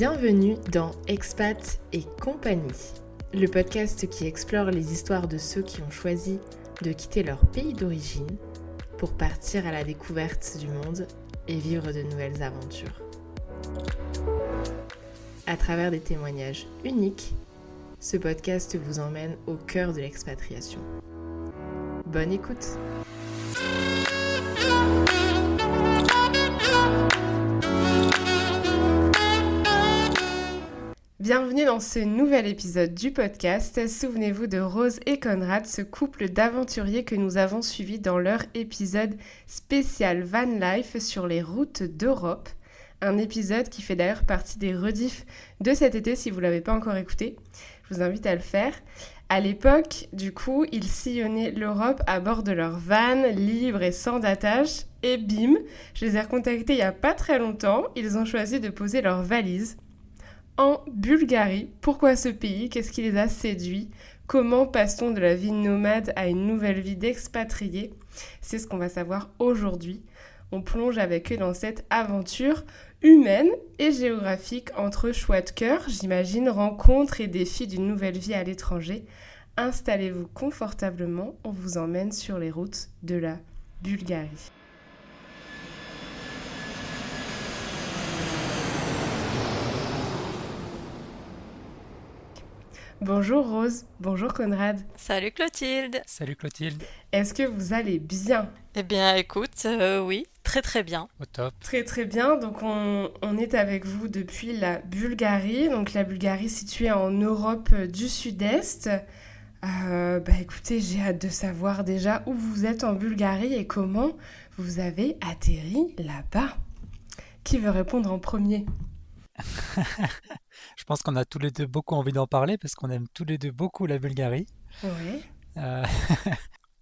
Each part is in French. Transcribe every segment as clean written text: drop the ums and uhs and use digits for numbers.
Bienvenue dans Expat et compagnie, le podcast qui explore les histoires de ceux qui ont choisi de quitter leur pays d'origine pour partir à la découverte du monde et vivre de nouvelles aventures. À travers des témoignages uniques, ce podcast vous emmène au cœur de l'expatriation. Bonne écoute! Bienvenue dans ce nouvel épisode du podcast. Souvenez-vous de Rose et Conrad, ce couple d'aventuriers que nous avons suivi dans leur épisode spécial Van Life sur les routes d'Europe. Un épisode qui fait d'ailleurs partie des rediffs de cet été si vous ne l'avez pas encore écouté. Je vous invite à le faire. À l'époque, du coup, ils sillonnaient l'Europe à bord de leur van, libre et sans d'attache. Et bim, je les ai recontactés il n'y a pas très longtemps. Ils ont choisi de poser leurs valises en Bulgarie. Pourquoi ce pays? Qu'est-ce qui les a séduits? Comment passe-t-on de la vie nomade à une nouvelle vie d'expatrié? C'est ce qu'on va savoir aujourd'hui. On plonge avec eux dans cette aventure humaine et géographique entre choix de cœur, j'imagine, rencontres et défis d'une nouvelle vie à l'étranger. Installez-vous confortablement, on vous emmène sur les routes de la Bulgarie. Bonjour Rose, bonjour Conrad. Salut Clotilde. Salut Clotilde. Est-ce que vous allez bien? Eh bien écoute, oui, très très bien. Au top. Très très bien, donc on est avec vous depuis la Bulgarie, donc la Bulgarie située en Europe du Sud-Est. Écoutez, j'ai hâte de savoir déjà où vous êtes en Bulgarie et comment vous avez atterri là-bas. Qui veut répondre en premier? Je pense qu'on a tous les deux beaucoup envie d'en parler parce qu'on aime tous les deux beaucoup la Bulgarie. Oui. Euh,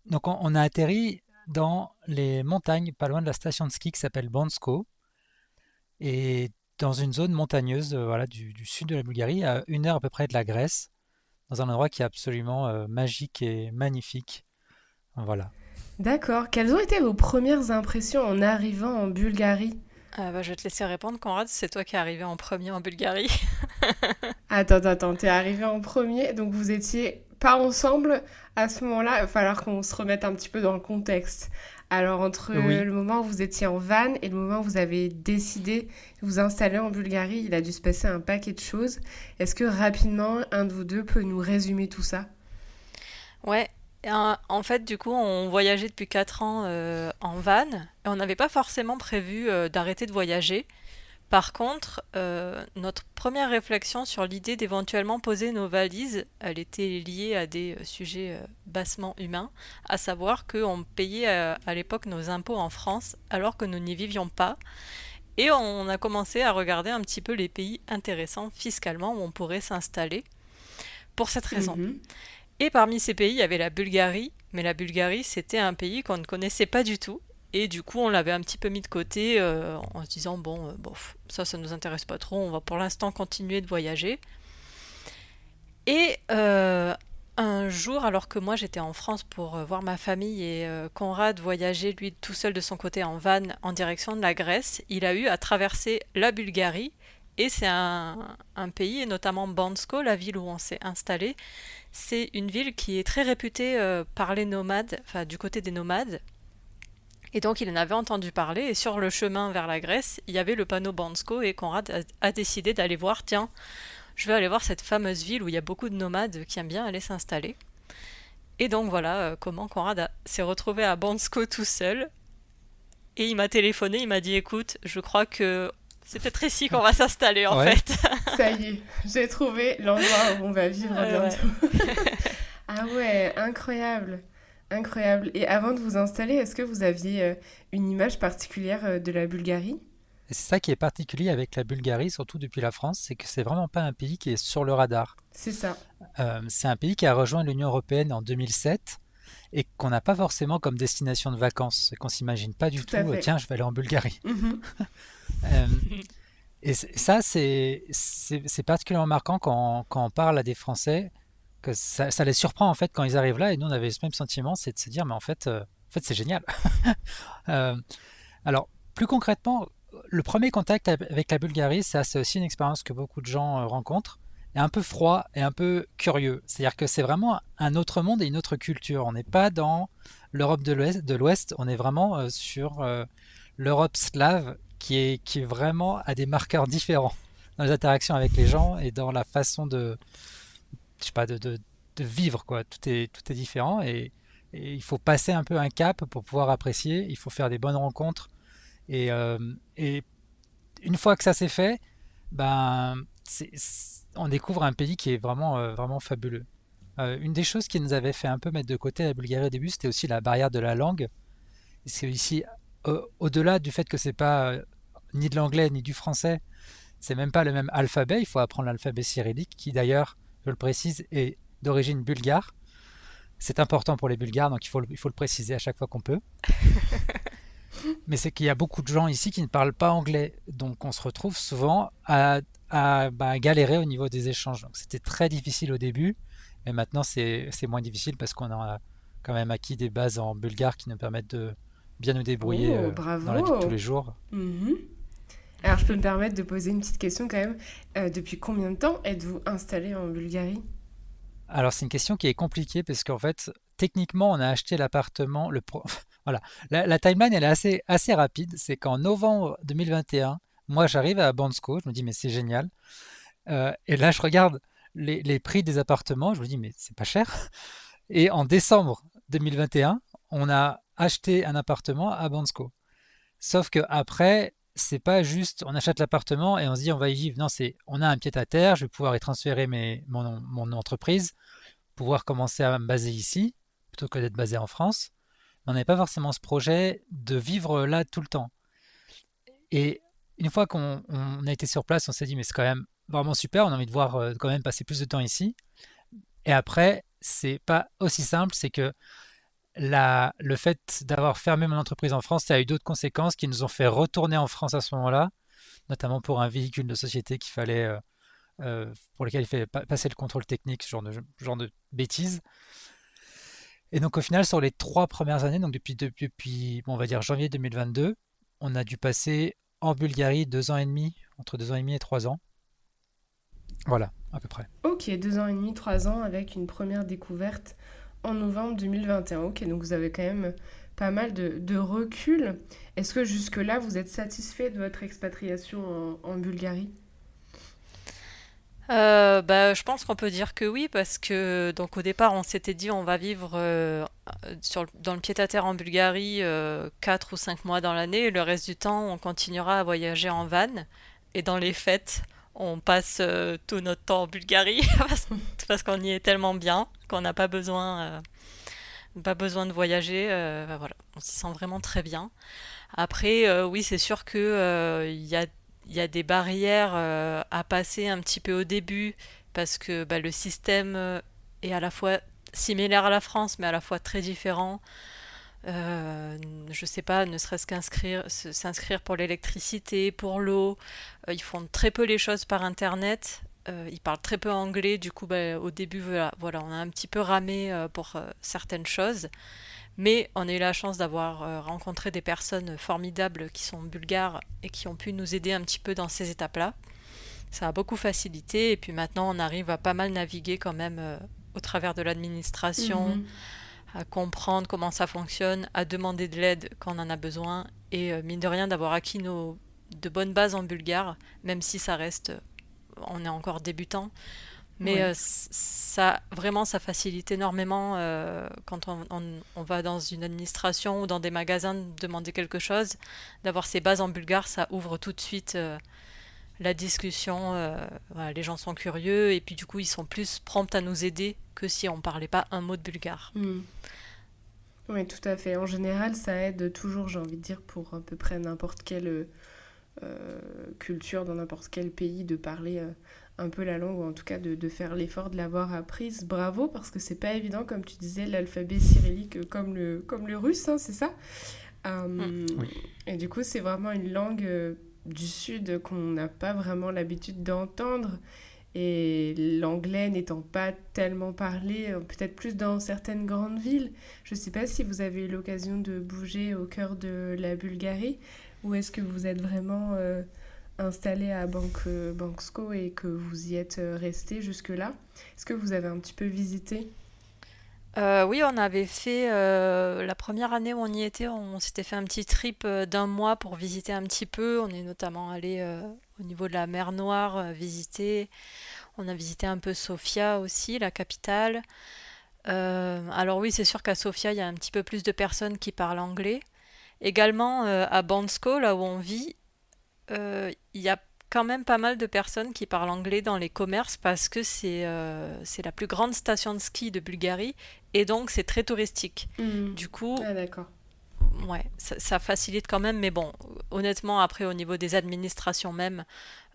Donc on a atterri dans les montagnes pas loin de la station de ski qui s'appelle Bansko et dans une zone montagneuse du sud de la Bulgarie, à 1 heure à peu près de la Grèce, dans un endroit qui est absolument magique et magnifique. Voilà. D'accord. Quelles ont été vos premières impressions en arrivant en Bulgarie? Je vais te laisser répondre Conrad, c'est toi qui es arrivé en premier en Bulgarie. Attends, t'es arrivé en premier, donc vous étiez pas ensemble à ce moment-là. Il va falloir qu'on se remette un petit peu dans le contexte. Alors, entre Oui. le moment où vous étiez en van et le moment où vous avez décidé de vous installer en Bulgarie, il a dû se passer un paquet de choses. Est-ce que rapidement, un de vous deux peut nous résumer tout ça? Ouais, en fait du coup on voyageait depuis 4 ans en van et on n'avait pas forcément prévu d'arrêter de voyager. Par contre, notre première réflexion sur l'idée d'éventuellement poser nos valises, elle était liée à des sujets bassement humains, à savoir qu'on payait à l'époque nos impôts en France alors que nous n'y vivions pas. Et on a commencé à regarder un petit peu les pays intéressants fiscalement où on pourrait s'installer pour cette raison. Et parmi ces pays, il y avait la Bulgarie, mais la Bulgarie, c'était un pays qu'on ne connaissait pas du tout. Et du coup, on l'avait un petit peu mis de côté en se disant, ça nous intéresse pas trop, on va pour l'instant continuer de voyager. Et un jour, alors que moi j'étais en France pour voir ma famille et Conrad voyageait lui tout seul de son côté en van en direction de la Grèce, il a eu à traverser la Bulgarie. Et c'est un pays, et notamment Bansko, la ville où on s'est installé, c'est une ville qui est très réputée par les nomades, enfin du côté des nomades. Et donc il en avait entendu parler, et sur le chemin vers la Grèce, il y avait le panneau Bansko, et Conrad a décidé d'aller voir, tiens, je vais aller voir cette fameuse ville où il y a beaucoup de nomades qui aiment bien aller s'installer. Et donc voilà comment Conrad s'est retrouvé à Bansko tout seul. Et il m'a téléphoné, il m'a dit, écoute, je crois que c'est peut-être ici qu'on va s'installer en fait. Ça y est, j'ai trouvé l'endroit où on va vivre bientôt. Ah ouais, incroyable. Incroyable. Et avant de vous installer, est-ce que vous aviez une image particulière de la Bulgarie? Et c'est ça qui est particulier avec la Bulgarie, surtout depuis la France, c'est que c'est vraiment pas un pays qui est sur le radar. C'est ça. C'est un pays qui a rejoint l'Union européenne en 2007 et qu'on n'a pas forcément comme destination de vacances, qu'on s'imagine pas du tout, tiens, je vais aller en Bulgarie. Et ça, c'est particulièrement marquant quand on parle à des Français, que ça les surprend en fait quand ils arrivent là, et nous on avait ce même sentiment, c'est de se dire, mais en fait c'est génial. Alors, plus concrètement, le premier contact avec la Bulgarie, ça c'est aussi une expérience que beaucoup de gens rencontrent, est un peu froid et un peu curieux. C'est-à-dire que c'est vraiment un autre monde et une autre culture. On n'est pas dans l'Europe de l'Ouest, on est vraiment sur l'Europe slave qui est vraiment à des marqueurs différents dans les interactions avec les gens et dans la façon je sais pas, de vivre, quoi. Tout est différent et il faut passer un peu un cap pour pouvoir apprécier. Il faut faire des bonnes rencontres et une fois que ça c'est fait, ben, on découvre un pays qui est vraiment fabuleux. Une des choses qui nous avait fait un peu mettre de côté la Bulgarie au début, c'était aussi la barrière de la langue. Parce que ici, au-delà du fait que c'est pas ni de l'anglais ni du français, c'est même pas le même alphabet. Il faut apprendre l'alphabet cyrillique, qui d'ailleurs, je le précise, est d'origine bulgare. C'est important pour les Bulgares, donc il faut le préciser à chaque fois qu'on peut. Mais c'est qu'il y a beaucoup de gens ici qui ne parlent pas anglais, donc on se retrouve souvent à galérer au niveau des échanges. Donc c'était très difficile au début, mais maintenant c'est moins difficile parce qu'on a quand même acquis des bases en bulgare qui nous permettent de bien nous débrouiller Oh, dans la vie de tous les bravo! jours. Mhm. Alors, je peux me permettre de poser une petite question quand même. Depuis combien de temps êtes-vous installé en Bulgarie? Alors c'est une question qui est compliquée parce qu'en fait, techniquement, on a acheté l'appartement. Voilà, la timeline elle est assez rapide. C'est qu'en novembre 2021, moi j'arrive à Bansko, je me dis mais c'est génial. Et là je regarde les prix des appartements, je me dis mais c'est pas cher. Et en décembre 2021, on a acheté un appartement à Bansko. Sauf que après, c'est pas juste on achète l'appartement et on se dit on va y vivre. Non, c'est on a un pied à terre, je vais pouvoir y transférer mon entreprise, pouvoir commencer à me baser ici plutôt que d'être basé en France. Mais on n'avait pas forcément ce projet de vivre là tout le temps. Et une fois qu'on a été sur place, on s'est dit mais c'est quand même vraiment super, on a envie de voir quand même passer plus de temps ici. Et après, c'est pas aussi simple, c'est que le fait d'avoir fermé mon entreprise en France, ça a eu d'autres conséquences qui nous ont fait retourner en France à ce moment-là, notamment pour un véhicule de société pour lequel il fallait passer le contrôle technique, ce genre de bêtises. Et donc au final, sur les 3 premières années, donc depuis bon, on va dire janvier 2022, on a dû passer en Bulgarie 2 ans et demi, entre 2 ans et demi et 3 ans. Voilà, à peu près. Ok, 2 ans et demi, 3 ans avec une première découverte en novembre 2021. Ok, donc vous avez quand même pas mal de recul. Est-ce que jusque-là, vous êtes satisfait de votre expatriation en Bulgarie? Bah, je pense qu'on peut dire que oui, parce que donc au départ on s'était dit on va vivre dans le pied-à-terre en Bulgarie 4 ou 5 mois dans l'année et le reste du temps on continuera à voyager en van. Et dans les fêtes, on passe tout notre temps en Bulgarie parce qu'on y est tellement bien qu'on n'a pas besoin de voyager. Bah, voilà, on s'y sent vraiment très bien. Après, oui, c'est sûr que il y a des barrières à passer un petit peu au début parce que bah, le système est à la fois similaire à la France mais à la fois très différent. Je sais pas, ne serait-ce s'inscrire pour l'électricité, pour l'eau. Ils font très peu les choses par internet. Ils parlent très peu anglais, du coup, bah, au début, voilà, on a un petit peu ramé pour certaines choses. Mais on a eu la chance d'avoir rencontré des personnes formidables qui sont bulgares et qui ont pu nous aider un petit peu dans ces étapes-là. Ça a beaucoup facilité et puis maintenant on arrive à pas mal naviguer quand même au travers de l'administration, Mhm. à comprendre comment ça fonctionne, à demander de l'aide quand on en a besoin et mine de rien d'avoir acquis de bonnes bases en bulgare, même si ça reste, on est encore débutant. Mais Ouais. ça, vraiment, ça facilite énormément quand on va dans une administration ou dans des magasins demander quelque chose. D'avoir ces bases en bulgare, ça ouvre tout de suite la discussion. Voilà, les gens sont curieux et puis du coup, ils sont plus prompts à nous aider que si on parlait pas un mot de bulgare. Mhm. Oui, tout à fait. En général, ça aide toujours, j'ai envie de dire, pour à peu près n'importe quelle culture, dans n'importe quel pays, de parler un peu la langue, ou en tout cas de faire l'effort de l'avoir apprise. Bravo, parce que c'est pas évident, comme tu disais, l'alphabet cyrillique comme le russe, hein, c'est ça? Mm. Euh, Oui. et du coup, c'est vraiment une langue du Sud qu'on n'a pas vraiment l'habitude d'entendre. Et l'anglais n'étant pas tellement parlé, peut-être plus dans certaines grandes villes. Je ne sais pas si vous avez eu l'occasion de bouger au cœur de la Bulgarie, ou est-ce que vous êtes vraiment installé à Bansko et que vous y êtes resté jusque-là? Est-ce que vous avez un petit peu visité? Oui, on avait fait la première année où on y était, on s'était fait un petit trip d'un mois pour visiter un petit peu. On est notamment allé au niveau de la mer Noire visiter. On a visité un peu Sofia aussi, la capitale. Alors oui, c'est sûr qu'à Sofia, il y a un petit peu plus de personnes qui parlent anglais. Également à Bansko, là où on vit, il y a quand même pas mal de personnes qui parlent anglais dans les commerces parce que c'est la plus grande station de ski de Bulgarie et donc c'est très touristique. Hmm. Du coup, Ah d'accord. ouais, ça facilite quand même, mais bon, honnêtement, après au niveau des administrations même,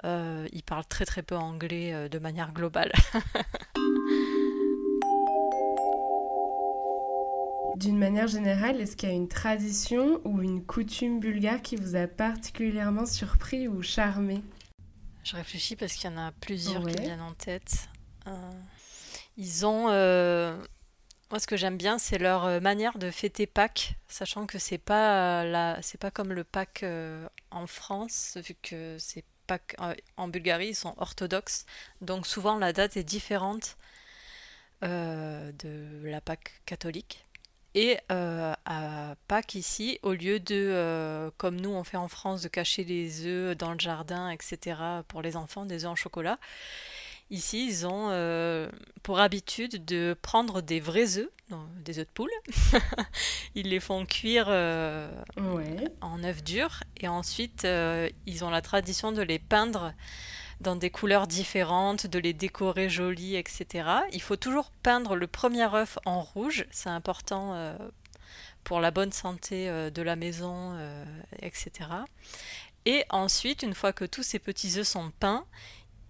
ils parlent très très peu anglais de manière globale. D'une manière générale, est-ce qu'il y a une tradition ou une coutume bulgare qui vous a particulièrement surpris ou charmé? Je réfléchis parce qu'il y en a plusieurs qui me Ouais. viennent en tête. Euh, ils ont, moi, ce que j'aime bien, c'est leur manière de fêter Pâques, sachant que c'est pas comme le Pâques en France, vu que c'est Pâques en Bulgarie, ils sont orthodoxes, donc souvent la date est différente de la Pâques catholique. Et à Pâques ici, au lieu de, comme nous on fait en France, de cacher les œufs dans le jardin, etc., pour les enfants, des œufs en chocolat, ici ils ont pour habitude de prendre des vrais œufs, non, des œufs de poule, ils les font cuire Ouais. en œufs durs et ensuite ils ont la tradition de les peindre dans des couleurs différentes, de les décorer jolis, etc. Il faut toujours peindre le premier œuf en rouge, c'est important pour la bonne santé de la maison, etc. Et ensuite, une fois que tous ces petits œufs sont peints,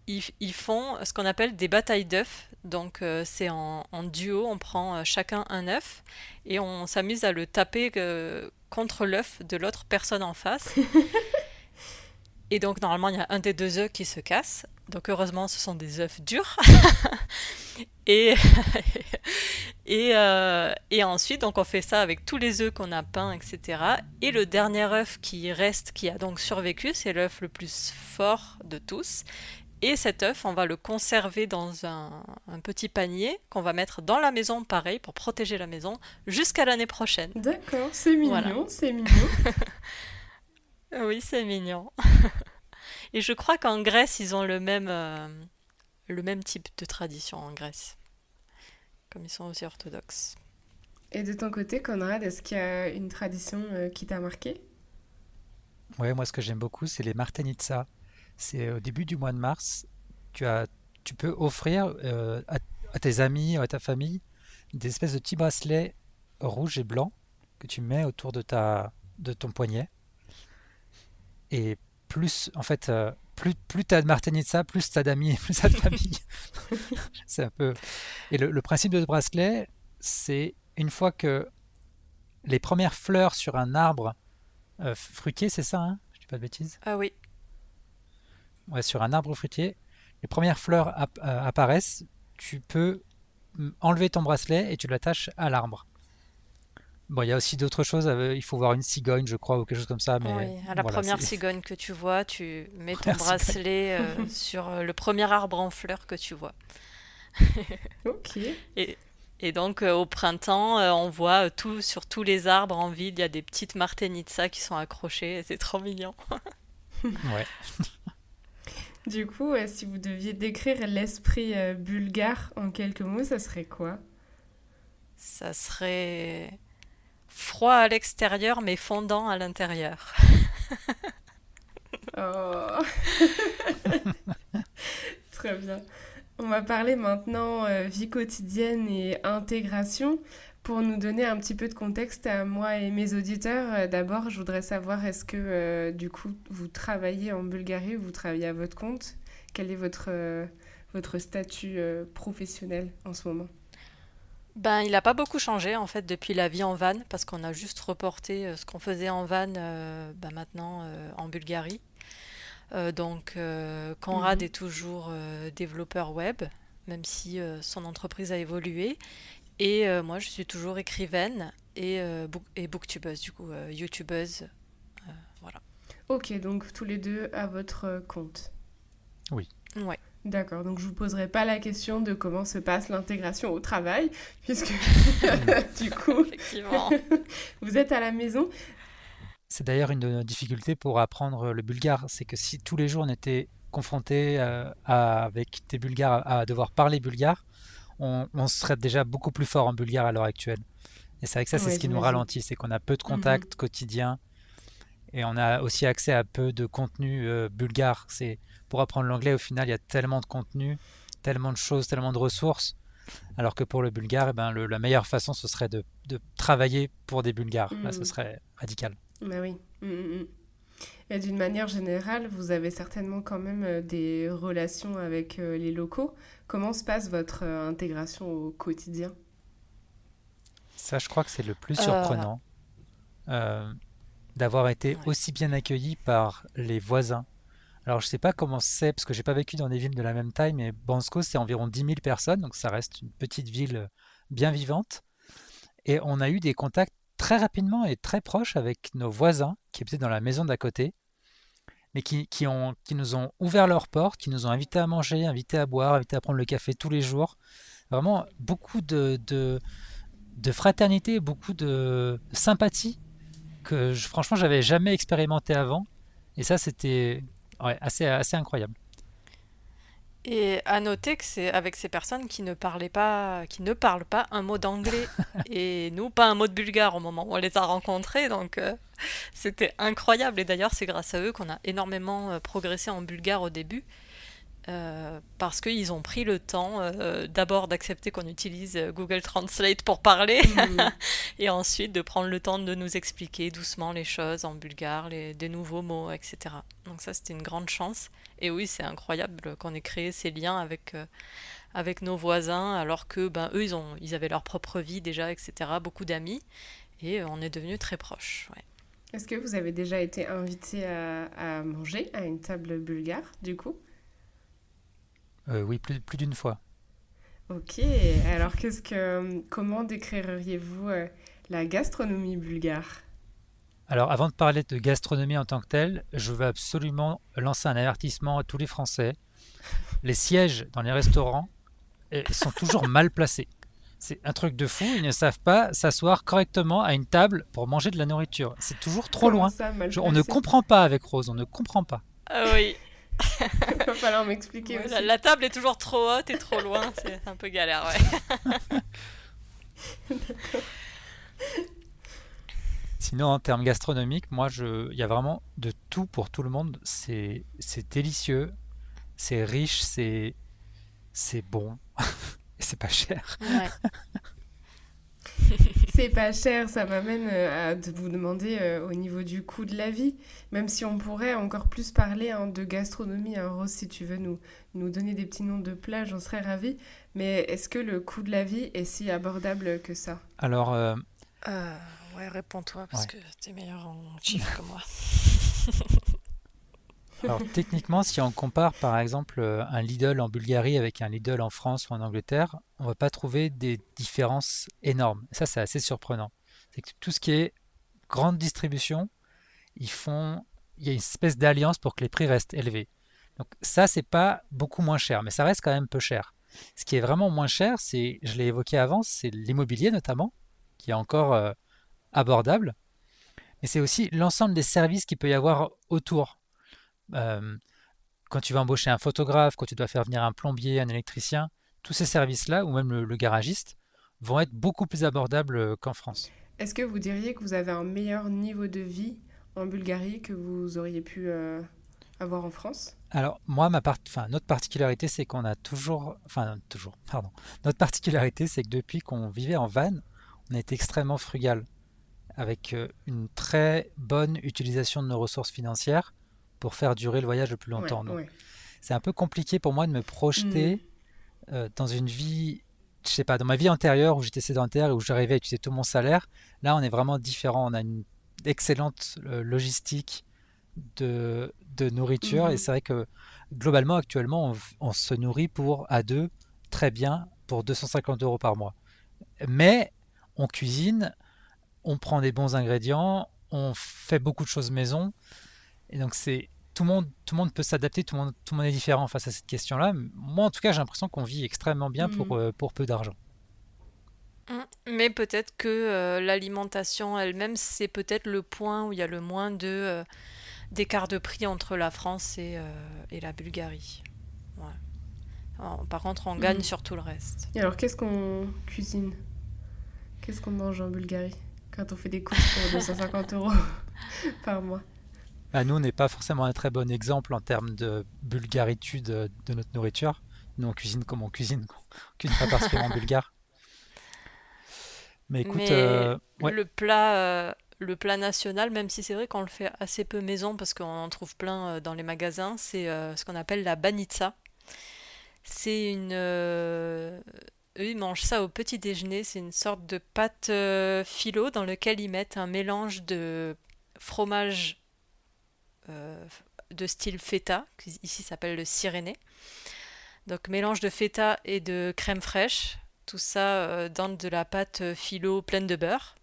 ils font ce qu'on appelle des batailles d'œufs. Donc c'est en duo, on prend chacun un œuf et on s'amuse à le taper contre l'œuf de l'autre personne en face. Et donc normalement il y a un des deux œufs qui se casse. Donc heureusement ce sont des œufs durs. Et, et ensuite donc on fait ça avec tous les œufs qu'on a peints, etc. Et le dernier œuf qui reste, qui a donc survécu, c'est l'œuf le plus fort de tous. Et cet œuf, on va le conserver dans un petit panier qu'on va mettre dans la maison, pareil, pour protéger la maison, jusqu'à l'année prochaine. D'accord, c'est Voilà. mignon, c'est mignon. Oui, c'est mignon. Et je crois qu'en Grèce, ils ont le même type de tradition en Grèce, comme ils sont aussi orthodoxes. Et de ton côté, Conrad, est-ce qu'il y a une tradition qui t'a marqué? Ouais, moi ce que j'aime beaucoup, c'est les Martenitsa. C'est au début du mois de mars, tu as, tu peux offrir à tes amis ou à ta famille des espèces de petits bracelets rouges et blancs que tu mets autour de ton poignet. Et plus, en fait, plus t'as de Martenitsa, plus t'as d'amis et plus t'as de famille. C'est un peu. Et le principe de ce bracelet, c'est une fois que les premières fleurs sur un arbre fruitier, c'est ça, hein? Je dis pas de bêtises. Ah oui, Ouais, sur un arbre fruitier, les premières fleurs apparaissent, tu peux enlever ton bracelet et tu l'attaches à l'arbre. Bon, il y a aussi d'autres choses, il faut voir une cigogne, je crois, ou quelque chose comme ça, mais oui. À la voilà, c'est première cigogne que tu vois, tu mets ton première cigogne. bracelet sur le premier arbre en fleurs que tu vois. Ok. Et, et donc au printemps, on voit tout sur tous les arbres en ville, il y a des petites martenitsa qui sont accrochées, et c'est trop mignon. Ouais. Du coup, si vous deviez décrire l'esprit bulgare en quelques mots, ça serait quoi? Ça serait froid à l'extérieur mais fondant à l'intérieur. Oh, très bien. On va parler maintenant vie quotidienne et intégration. Pour nous donner un petit peu de contexte à moi et mes auditeurs, d'abord, je voudrais savoir est-ce que du coup vous travaillez en Bulgarie ou vous travaillez à votre compte? Quel est votre statut professionnel en ce moment? Ben, il n'a pas beaucoup changé en fait depuis la vie en van parce qu'on a juste reporté ce qu'on faisait en van ben, maintenant en Bulgarie. Conrad Mhm. est toujours développeur web, même si son entreprise a évolué. Et moi, je suis toujours écrivaine et booktubeuse, du coup, youtubeuse. Voilà. Ok, donc tous les deux à votre compte. Oui. Ouais. D'accord, donc je vous poserai pas la question de comment se passe l'intégration au travail, puisque du coup, Effectivement. vous êtes à la maison. C'est d'ailleurs une de nos difficultés pour apprendre le bulgare, c'est que si tous les jours on était confronté avec des Bulgares à devoir parler bulgare, on serait déjà beaucoup plus fort en bulgare à l'heure actuelle. Et c'est vrai que ça, c'est Ouais, ce qui nous j'imagine. ralentit, c'est qu'on a peu de Mhm. contacts quotidiens et on a aussi accès à peu de contenu bulgare. C'est pour apprendre l'anglais, au final, il y a tellement de contenu, tellement de choses, tellement de ressources, alors que pour le bulgare, eh ben, la meilleure façon, ce serait de travailler pour des Bulgares. Là, ce Mhm. serait radical. Bah oui. Et d'une manière générale, vous avez certainement quand même des relations avec les locaux. Comment se passe votre intégration au quotidien? Ça, je crois que c'est le plus Euh, surprenant, euh, d'avoir été ouais. aussi bien accueilli par les voisins. Alors, je sais pas comment c'est, parce que j'ai pas vécu dans des villes de la même taille, mais Bansko, c'est environ 10 000 personnes, donc ça reste une petite ville bien vivante. Et on a eu des contacts très rapidement et très proches avec nos voisins qui habitaient dans la maison d'à côté, mais qui nous ont ouvert leurs portes, qui nous ont invités à manger, invités à boire, invités à prendre le café tous les jours. Vraiment beaucoup de fraternité, beaucoup de sympathie que franchement j'avais jamais expérimenté avant. Et ça, c'était ouais, assez incroyable. Et à noter que c'est avec ces personnes qui ne parlent pas un mot d'anglais et nous pas un mot de bulgare au moment où on les a rencontrés, donc c'était incroyable. Et d'ailleurs, c'est grâce à eux qu'on a énormément progressé en bulgare au début. Parce qu'ils ont pris le temps d'abord d'accepter qu'on utilise Google Translate pour parler Mhm. et ensuite de prendre le temps de nous expliquer doucement les choses en bulgare, des nouveaux mots, etc. Donc ça, c'était une grande chance. Et oui, c'est incroyable qu'on ait créé ces liens avec nos voisins alors que ben, eux, ils avaient leur propre vie déjà, etc. Beaucoup d'amis et on est devenus très proches. Ouais. Est-ce que vous avez déjà été invité à manger à une table bulgare, du coup? Oui, plus d'une fois. Ok, alors comment décririez-vous la gastronomie bulgare? Alors, avant de parler de gastronomie en tant que telle, je veux absolument lancer un avertissement à tous les Français. Les sièges dans les restaurants sont toujours mal placés. C'est un truc de fou, ils ne savent pas s'asseoir correctement à une table pour manger de la nourriture. C'est toujours trop Comment loin. ça, mal On ne placé? comprend pas avec Rose, on ne comprend pas. Ah oui, Il va falloir m'expliquer ouais, aussi. la table est toujours trop haute et trop loin, c'est un peu galère, ouais. Sinon, en termes gastronomiques, il y a vraiment de tout pour tout le monde. C'est délicieux, c'est riche, c'est bon et c'est pas cher. Ouais. C'est pas cher, ça m'amène à vous demander au niveau du coût de la vie, même si on pourrait encore plus parler hein, de gastronomie. Hein. Rose, si tu veux nous donner des petits noms de plats, j'en serais ravie. Mais est-ce que le coût de la vie est si abordable que ça? Alors, Euh, ouais, réponds-toi parce ouais. que t'es meilleur en chiffres que moi. Alors techniquement, si on compare par exemple un Lidl en Bulgarie avec un Lidl en France ou en Angleterre, on va pas trouver des différences énormes. Ça, c'est assez surprenant. C'est que tout ce qui est grande distribution, ils font, il y a une espèce d'alliance pour que les prix restent élevés. Donc ça, c'est pas beaucoup moins cher, mais ça reste quand même peu cher. Ce qui est vraiment moins cher, c'est, je l'ai évoqué avant, c'est l'immobilier notamment, qui est encore abordable, mais c'est aussi l'ensemble des services qu'il peut y avoir autour. Euh, Quand tu vas embaucher un photographe, quand tu dois faire venir un plombier, un électricien, tous ces services-là, ou même le garagiste, vont être beaucoup plus abordables qu'en France. Est-ce que vous diriez que vous avez un meilleur niveau de vie en Bulgarie que vous auriez pu avoir en France? Alors, moi, notre particularité, c'est qu'on a pardon. Notre particularité, c'est que depuis qu'on vivait en van, on a été extrêmement frugal, avec une très bonne utilisation de nos ressources financières pour faire durer le voyage le plus Ouais, longtemps. Donc, ouais. c'est un peu compliqué pour moi de me Hmm. projeter dans une vie, je sais pas, dans ma vie antérieure où j'étais sédentaire et où j'arrivais à utiliser tout mon salaire. Là, on est vraiment différent. On a une excellente logistique de nourriture et Mhm. c'est vrai que globalement, actuellement, on se nourrit pour à deux très bien pour 250 euros par mois. Mais on cuisine, on prend des bons ingrédients, on fait beaucoup de choses maison Et donc tout le monde peut s'adapter, tout le monde est différent face à cette question-là. Moi, en tout cas, j'ai l'impression qu'on vit extrêmement bien Mhm. pour peu d'argent. Mais peut-être que l'alimentation elle-même, c'est peut-être le point où il y a le moins d'écart de prix entre la France et la Bulgarie. Ouais. Par contre, on gagne Mhm. sur tout le reste. Et alors, qu'est-ce qu'on cuisine? Qu'est-ce qu'on mange en Bulgarie quand on fait des courses pour 250 € par mois? Bah, nous, on n'est pas forcément un très bon exemple en termes de bulgaritude de notre nourriture. Nous, on cuisine comme on cuisine. On cuisine pas particulièrement bulgare. Mais écoute, Mais ouais, le plat national, même si c'est vrai qu'on le fait assez peu maison parce qu'on en trouve plein dans les magasins, c'est ce qu'on appelle la banitsa. C'est eux, ils mangent ça au petit déjeuner. C'est une sorte de pâte phyllo dans lequel ils mettent un mélange de fromage euh, de style feta, qui ici s'appelle le Cyréné. Donc mélange de feta et de crème fraîche. Tout ça dans de la pâte phyllo pleine de beurre.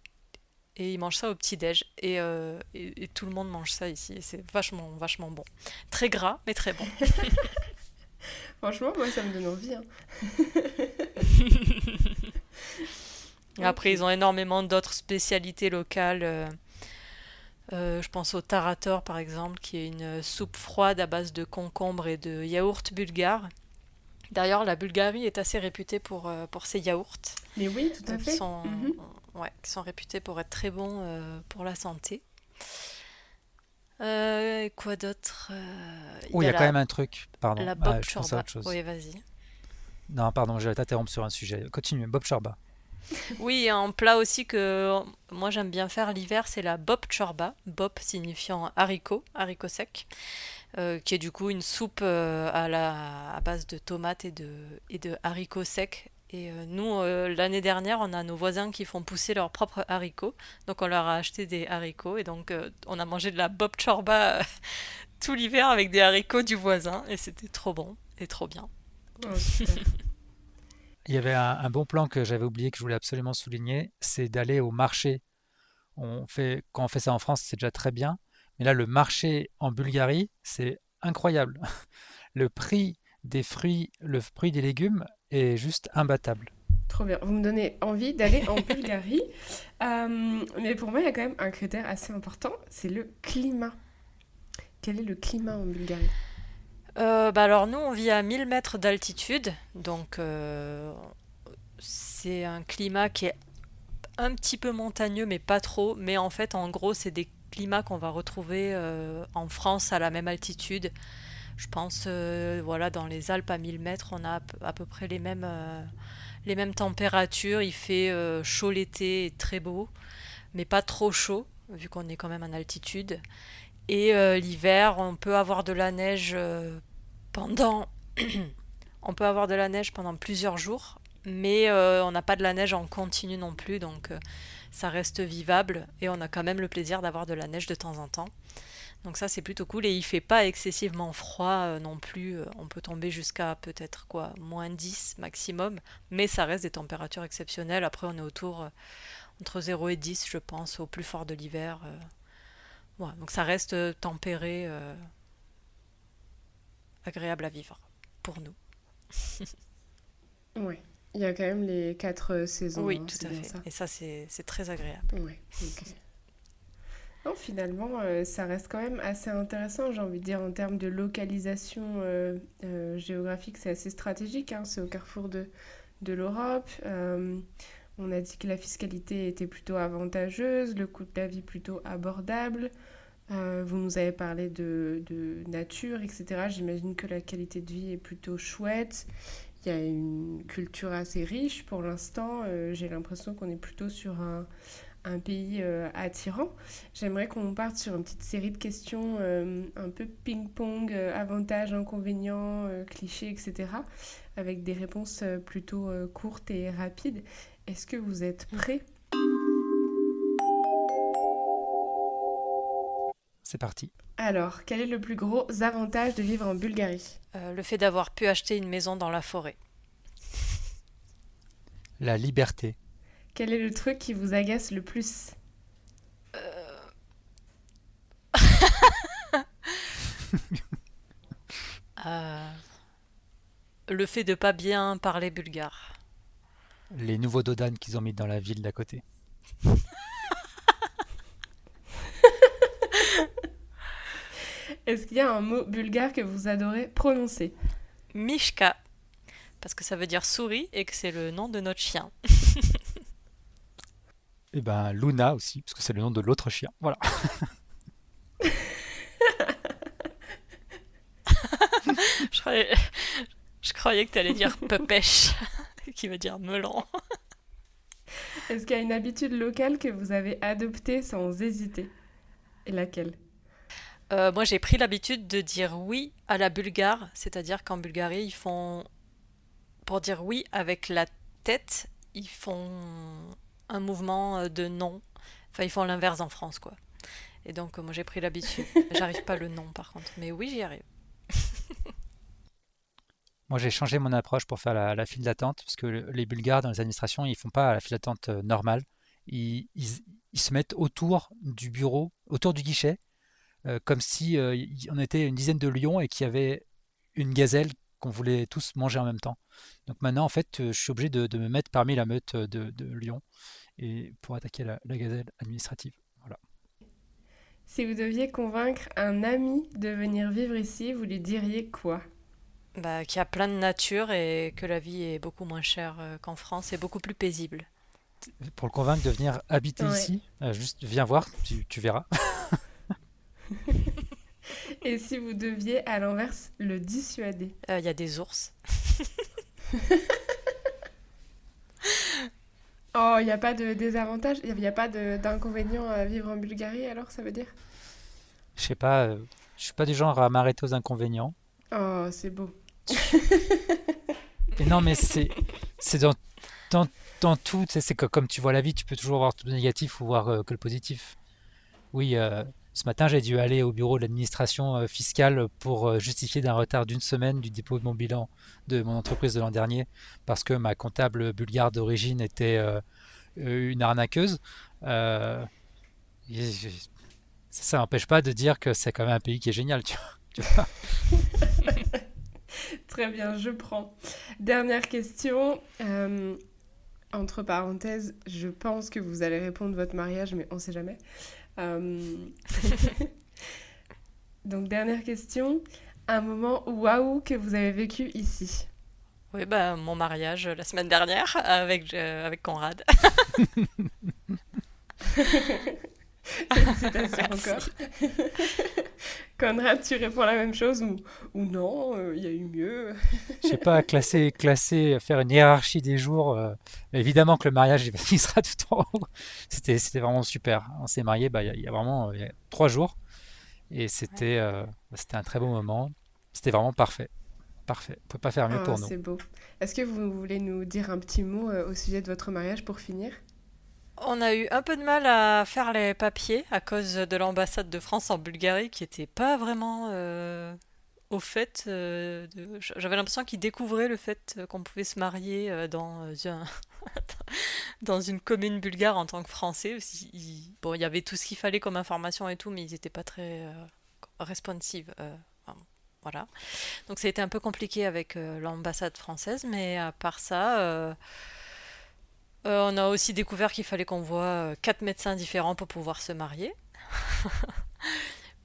Et ils mangent ça au petit-déj. Et tout le monde mange ça ici. Et c'est vachement, vachement bon. Très gras, mais très bon. Franchement, moi, ça me donne envie, hein. Et Ok. après, ils ont énormément d'autres spécialités locales. Je pense au tarator, par exemple, qui est une soupe froide à base de concombre et de yaourt bulgare. D'ailleurs, la Bulgarie est assez réputée pour ses yaourts. Mais oui, tout à Donc, fait. Mhm. qui sont réputés pour être très bons pour la santé. Et quoi d'autre? Il oh, il y y a a quand même un truc, pardon, la bob je pensais à chorba. autre chose. Oui, vas-y. Non, pardon, je vais t'interrompre sur un sujet. Continue, Bob Chorba. Oui, un plat aussi que moi j'aime bien faire l'hiver, c'est la bob chorba. Bob signifiant haricot, haricot sec, qui est du coup une soupe à base de tomates et de haricots secs. Et nous, l'année dernière, on a nos voisins qui font pousser leurs propres haricots. Donc on leur a acheté des haricots et donc on a mangé de la bob chorba tout l'hiver avec des haricots du voisin et c'était trop bon et trop bien. Oh, super. Il y avait un bon plan que j'avais oublié, que je voulais absolument souligner, c'est d'aller au marché. Quand on fait ça en France, c'est déjà très bien. Mais là, le marché en Bulgarie, c'est incroyable. Le prix des fruits, le prix des légumes est juste imbattable. Trop bien. Vous me donnez envie d'aller en Bulgarie. Mais pour moi, il y a quand même un critère assez important, c'est le climat. Quel est le climat en Bulgarie? Bah alors nous, on vit à 1000 mètres d'altitude, donc c'est un climat qui est un petit peu montagneux, mais pas trop. Mais en fait, en gros, c'est des climats qu'on va retrouver en France à la même altitude. Je pense, voilà, dans les Alpes à 1000 mètres, on a à peu près les mêmes températures. Il fait chaud l'été et très beau, mais pas trop chaud, vu qu'on est quand même en altitude. Et l'hiver, pendant, on peut avoir de la neige pendant plusieurs jours, mais on n'a pas de la neige en continu non plus, donc ça reste vivable et on a quand même le plaisir d'avoir de la neige de temps en temps. Donc ça c'est plutôt cool et il fait pas excessivement froid non plus. On peut tomber jusqu'à peut-être quoi, -10 maximum, mais ça reste des températures exceptionnelles. Après on est entre 0 et 10 je pense au plus fort de l'hiver. Ouais, donc ça reste tempéré, agréable à vivre pour nous. Ouais. Il y a quand même les quatre saisons, Oui, hein, tout c'est à bien fait. ça. Et ça c'est très agréable. Ouais, ok. Non, finalement, ça reste quand même assez intéressant, j'ai envie de dire, en termes de localisation géographique, c'est assez stratégique, hein, c'est au carrefour de l'Europe. On a dit que la fiscalité était plutôt avantageuse, le coût de la vie plutôt abordable. Vous nous avez parlé de nature, etc. J'imagine que la qualité de vie est plutôt chouette. Il y a une culture assez riche pour l'instant. J'ai l'impression qu'on est plutôt sur un pays attirant. J'aimerais qu'on parte sur une petite série de questions un peu ping-pong, avantages, inconvénients, clichés, etc. Avec des réponses plutôt courtes et rapides. Est-ce que vous êtes prêts? C'est parti. Alors, quel est le plus gros avantage de vivre en Bulgarie? Le fait d'avoir pu acheter une maison dans la forêt. La liberté. Quel est le truc qui vous agace le plus? Euh, le fait de pas bien parler bulgare. Les nouveaux dodanes qu'ils ont mis dans la ville d'à côté. Est-ce qu'il y a un mot bulgare que vous adorez prononcer? Mishka, parce que ça veut dire souris et que c'est le nom de notre chien. Et ben Luna aussi, parce que c'est le nom de l'autre chien. Voilà. Je croyais, je croyais que tu allais dire pepèche, qui veut dire melon. Est-ce qu'il y a une habitude locale que vous avez adoptée sans hésiter? Et laquelle? Moi, j'ai pris l'habitude de dire oui à la bulgare, c'est-à-dire qu'en Bulgarie, ils font, pour dire oui avec la tête, ils font un mouvement de non. Enfin, ils font l'inverse en France, quoi. Et donc, moi, j'ai pris l'habitude. J'arrive pas le non, par contre. Mais oui, j'y arrive. Moi, j'ai changé mon approche pour faire la file d'attente, parce que les Bulgares dans les administrations, ils font pas la file d'attente normale. Ils se mettent autour du bureau, autour du guichet, comme si on était une dizaine de lions et qu'il y avait une gazelle qu'on voulait tous manger en même temps. Donc maintenant, en fait, je suis obligé de me mettre parmi la meute de lions et pour attaquer la gazelle administrative. Voilà. Si vous deviez convaincre un ami de venir vivre ici, vous lui diriez quoi? Bah, qu'il y a plein de nature et que la vie est beaucoup moins chère qu'en France et beaucoup plus paisible. Pour le convaincre de venir habiter Ouais. ici, juste viens voir, tu verras. Et si vous deviez, à l'inverse, le dissuader? Il y a des ours. Oh, il n'y a pas de désavantage? Il n'y a pas d'inconvénient à vivre en Bulgarie, alors, ça veut dire? Je sais pas, je suis pas du genre à m'arrêter aux inconvénients. Oh, c'est beau. Et non, mais c'est dans, dans tout, tu sais, c'est comme tu vois la vie, tu peux toujours voir tout le négatif ou voir que le positif. Oui, ce matin, j'ai dû aller au bureau de l'administration fiscale pour justifier d'un retard d'une semaine du dépôt de mon bilan de mon entreprise de l'an dernier parce que ma comptable bulgare d'origine était une arnaqueuse. Euh, et ça n'empêche pas de dire que c'est quand même un pays qui est génial, tu vois. Tu vois. Très bien, je prends. Dernière question. Entre parenthèses, je pense que vous allez répondre votre mariage, mais on ne sait jamais. Euh, Donc, dernière question. Un moment waouh que vous avez vécu ici. Oui, bah, mon mariage la semaine dernière avec Conrad. Félicitations encore. Merci. Conrad, tu réponds la même chose ou non, il y a eu mieux. Je sais pas, faire une hiérarchie des jours. Évidemment que le mariage, il sera tout en haut. C'était vraiment super. On s'est marié, bah, il y a vraiment il y a 3 jours. Et Ouais. c'était un très beau moment. C'était vraiment parfait. Parfait. On peut pas faire mieux Ah, pour nous. c'est beau. Est-ce que vous voulez nous dire un petit mot au sujet de votre mariage pour finir? On a eu un peu de mal à faire les papiers à cause de l'ambassade de France en Bulgarie qui était pas vraiment au fait. J'avais l'impression qu'ils découvraient le fait qu'on pouvait se marier dans une commune bulgare en tant que Français. Bon, il y avait tout ce qu'il fallait comme information et tout, mais ils n'étaient pas très responsive. Enfin, voilà. Donc ça a été un peu compliqué avec l'ambassade française, mais à part ça, on a aussi découvert qu'il fallait qu'on voit 4 médecins différents pour pouvoir se marier.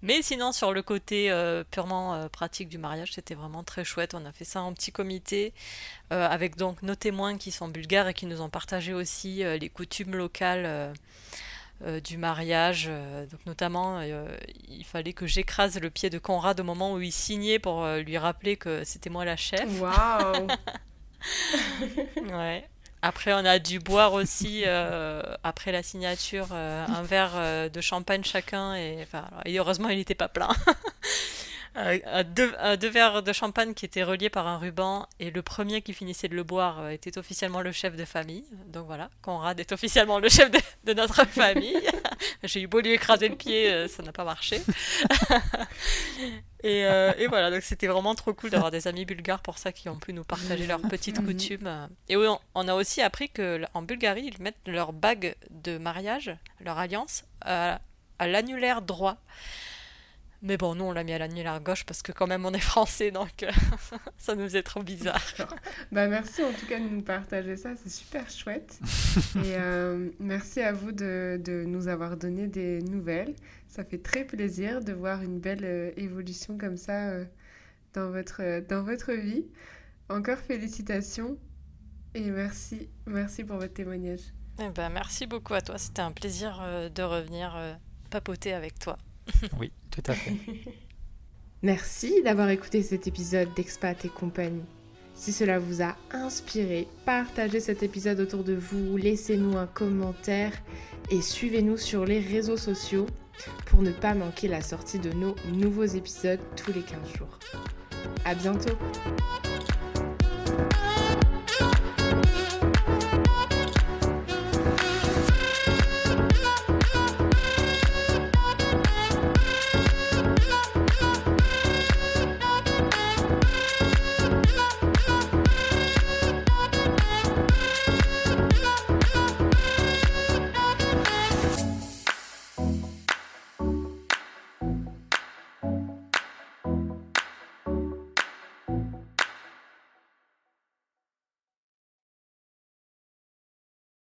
Mais sinon, sur le côté purement pratique du mariage, c'était vraiment très chouette. On a fait ça en petit comité avec donc nos témoins qui sont bulgares et qui nous ont partagé aussi les coutumes locales du mariage. Donc notamment, il fallait que j'écrase le pied de Conrad au moment où il signait pour lui rappeler que c'était moi la chef. Waouh! Ouais. Après, on a dû boire aussi, après la signature, un verre de champagne chacun. Et heureusement, il n'était pas plein. Deux verres de champagne qui étaient reliés par un ruban. Et le premier qui finissait de le boire était officiellement le chef de famille. Donc voilà, Conrad est officiellement le chef de notre famille. J'ai eu beau lui écraser le pied, ça n'a pas marché. Et voilà, donc c'était vraiment trop cool d'avoir des amis bulgares pour ça qui ont pu nous partager leurs petites Mhm. coutumes. Et oui, on a aussi appris que en Bulgarie, ils mettent leur bague de mariage, leur alliance, à l'annulaire droit. Mais bon, nous, on l'a mis à l'annulaire gauche parce que quand même, on est français, donc ça nous faisait trop bizarre. D'accord. Merci en tout cas de nous partager ça, c'est super chouette. Et merci à vous de nous avoir donné des nouvelles. Ça fait très plaisir de voir une belle évolution comme ça dans votre vie. Encore félicitations et merci pour votre témoignage. Eh ben, merci beaucoup à toi. C'était un plaisir de revenir papoter avec toi. Oui, tout à fait. Merci d'avoir écouté cet épisode d'Expat et compagnie. Si cela vous a inspiré, partagez cet épisode autour de vous, laissez-nous un commentaire et suivez-nous sur les réseaux sociaux pour ne pas manquer la sortie de nos nouveaux épisodes tous les 15 jours. À bientôt!